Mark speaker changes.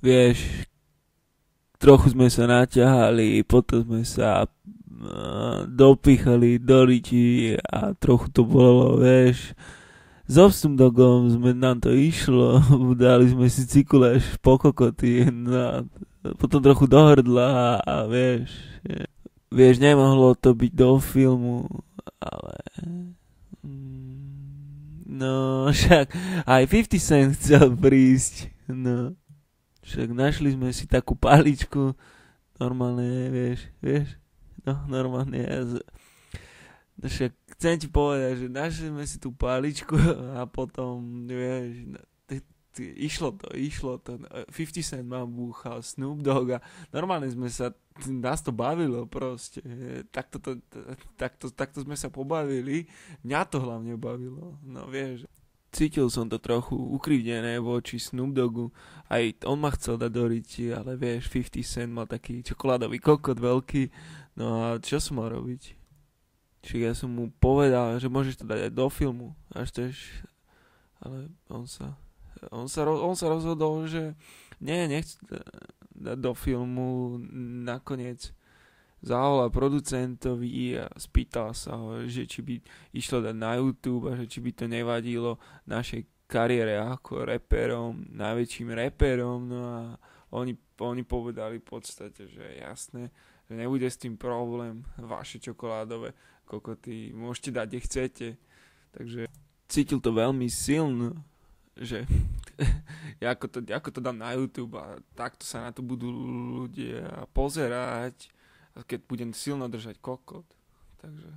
Speaker 1: vieš, trochu sme sa naťahali, potom sme sa dopichali do riti a trochu to bolo, vieš. So Snoop sme nám to išlo, dali sme si cikuláš po kokoty, no a potom trochu do hrdla a vieš, nemohlo to byť do filmu, ale no však aj 50 Cent chcel prísť, no však našli sme si takú paličku, normálne, vieš, no normálne, však chcem ti povedať, že našli sme si tú paličku a potom, vieš, išlo to, 50 Cent ma búchal, Snoop Dogg a normálne nás to bavilo proste, takto sme sa pobavili, mňa to hlavne bavilo, no vieš. Cítil som to trochu ukrivdené voči Snoop Doggu, aj on ma chcel dať do riti, ale vieš, 50 Cent mal taký čokoládový kokot veľký, no a čo som mal robiť? Čiže ja som mu povedal, že môžeš to dať aj do filmu, ale on sa rozhodol, že nechce dať do filmu, nakoniec zavolal producentovi a spýtal sa ho, že či by išlo dať na YouTube a že či by to nevadilo našej kariére ako reperom, najväčším reperom, no a oni povedali v podstate, že je jasné, že nebude s tým problém, vaše čokoládové kokoty môžete dať, kde chcete. Takže cítil to veľmi silno, že ako to dám na YouTube a takto sa na to budú ľudia pozerať, keď budem silno držať kokot. Takže